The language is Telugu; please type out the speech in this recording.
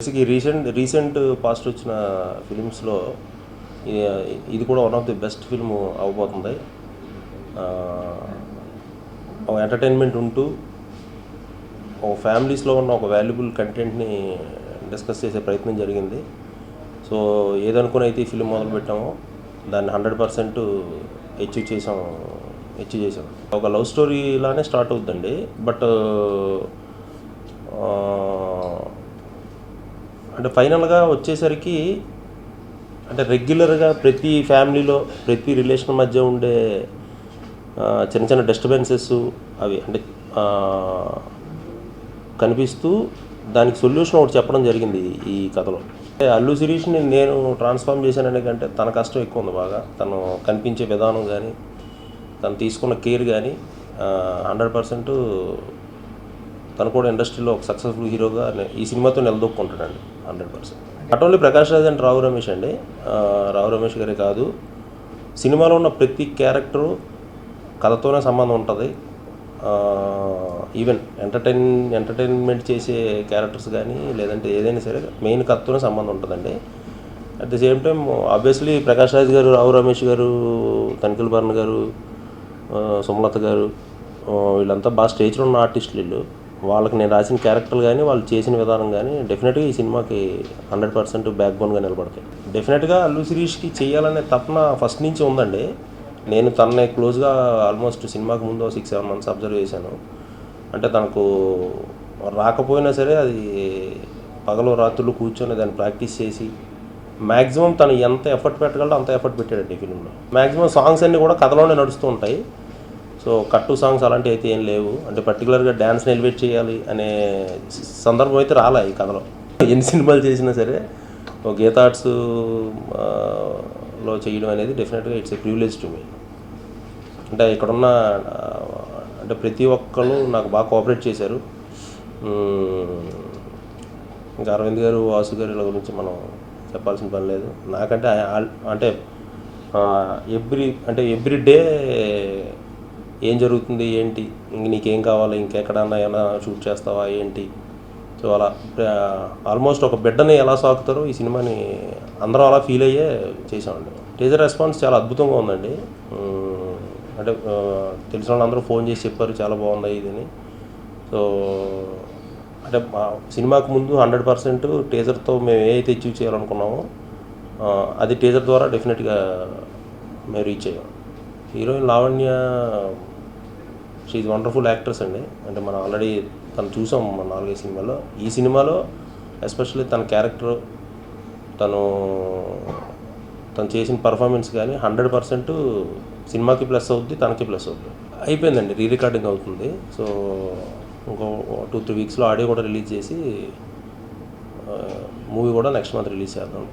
బేసిక్ రీసెంట్ పాస్ట్ వచ్చిన ఫిలిమ్స్లో ఇది కూడా one of the best film అవ్వబోతుంది. ఒక ఎంటర్టైన్మెంట్ ఉంటూ ఒక ఫ్యామిలీస్లో ఉన్న ఒక వాల్యుబుల్ కంటెంట్ని డిస్కస్ చేసే ప్రయత్నం జరిగింది. సో ఏదనుకుని అయితే ఈ ఫిలిం మొదలుపెట్టామో దాన్ని 100% అచీవ్ చేసాం. ఒక లవ్ స్టోరీ లానే స్టార్ట్ అవుతుందండి. బట్ అంటే ఫైనల్గా వచ్చేసరికి అంటే రెగ్యులర్గా ప్రతి ఫ్యామిలీలో ప్రతి రిలేషన్ మధ్య ఉండే చిన్న చిన్న డిస్టర్బెన్సెస్ అవి అంటే కనిపిస్తూ దానికి సొల్యూషన్ ఒకటి చెప్పడం జరిగింది ఈ కథలో. అల్లు శిరీష్ని నేను ట్రాన్స్ఫార్మ్ చేశాననే కంటే తన కష్టం ఎక్కువ ఉంది బాగా. తను కనిపించే విధానం కానీ తను తీసుకున్న కేర్ కానీ 100% తను కూడా ఇండస్ట్రీలో ఒక సక్సెస్ఫుల్ హీరోగా ఈ సినిమాతో నిలదొక్కుంటాడండి 100%. Not only Prakash Raj and Rao Ramesh అండి, రావు రమేష్ గారే కాదు, సినిమాలో ఉన్న ప్రతి క్యారెక్టరు కథతోనే సంబంధం ఉంటుంది. ఈవెన్ ఎంటర్టైన్మెంట్ చేసే క్యారెక్టర్స్ కానీ లేదంటే ఏదైనా సరే మెయిన్ కథతోనే సంబంధం ఉంటుందండి. At the same time obviously Prakash Raj గారు, రావు రమేష్ గారు, తనిఖీల్ భరణ్ గారు, సుమలత గారు వీళ్ళంతా బాగా స్టేజ్లో ఉన్న ఆర్టిస్టులు. వీళ్ళు వాళ్ళకి నేను రాసిన క్యారెక్టర్లు కానీ వాళ్ళు చేసిన విధానం కానీ డెఫినెట్గా ఈ సినిమాకి 100% బ్యాక్ బోన్గా నిలబడతాయి. డెఫినెట్గా అల్లు శిరీష్కి చేయాలనే తపన ఫస్ట్ నుంచి ఉందండి. నేను తనని క్లోజ్గా ఆల్మోస్ట్ సినిమాకి ముందు 6-7 months అబ్జర్వ్ చేశాను. అంటే తనకు రాకపోయినా సరే అది పగలు రాత్రులు కూర్చొని దాన్ని ప్రాక్టీస్ చేసి మ్యాక్సిమం తను ఎంత ఎఫర్ట్ పెట్టగలడో అంత ఎఫర్ట్ పెట్టాడండి ఈ ఫిలింలో. మ్యాక్సిమం సాంగ్స్ అన్నీ కూడా కథలోనే నడుస్తూ ఉంటాయి. సో కట్టు సాంగ్స్ అలాంటివి అయితే ఏం లేవు. అంటే పర్టికులర్గా డ్యాన్స్ని ఎలివేట్ చేయాలి అనే సందర్భం అయితే రాలే ఈ కథలో. ఎన్ని సినిమాలు చేసినా సరే ఒక గీతా ఆర్ట్స్లో చేయడం అనేది డెఫినెట్గా it's a privilege to me. అంటే ఇక్కడున్న అంటే ప్రతి ఒక్కళ్ళు నాకు బాగా కోఆపరేట్ చేశారు. ఇంకా అరవింద్ గారు, వాసు గారు ఇలా గురించి మనం చెప్పాల్సిన పని లేదు. నాకంటే అంటే ఎవ్రీ డే ఏం జరుగుతుంది ఏంటి, ఇంక నీకేం కావాలి, ఇంకెక్కడన్నా ఏమైనా షూట్ చేస్తావా ఏంటి, సో అలా ఆల్మోస్ట్ ఒక బిడ్డని ఎలా సాకుతారో ఈ సినిమాని అందరం అలా ఫీల్ అయ్యే చేసామండి. టీజర్ రెస్పాన్స్ చాలా అద్భుతంగా ఉందండి. అంటే తెలిసిన వాళ్ళందరూ ఫోన్ చేసి చెప్పారు చాలా బాగుంది ఇదని. సో అంటే మా సినిమాకు ముందు 100% టీజర్తో మేము ఏదైతే అచీవ్ చేయాలనుకున్నామో అది టీజర్ ద్వారా డెఫినెట్గా మేము రీచ్ అయ్యాం. Heroine Lavanya she is wonderful actress అండి. అంటే మనం ఆల్రెడీ తను చూసాం మన 4-5 సినిమాల్లో. ఈ సినిమాలో ఎస్పెషల్లీ తన క్యారెక్టర్ తను చేసిన పర్ఫార్మెన్స్ కానీ 100% సినిమాకి ప్లస్ అవుద్ది, తనకి ప్లస్ అవుద్ది. అయిపోయిందండి, రీ రికార్డింగ్ అవుతుంది. సో ఇంకో 2-3 weeksలో ఆడియో కూడా రిలీజ్ చేసి మూవీ కూడా నెక్స్ట్ మంత్ రిలీజ్ చేద్దాం.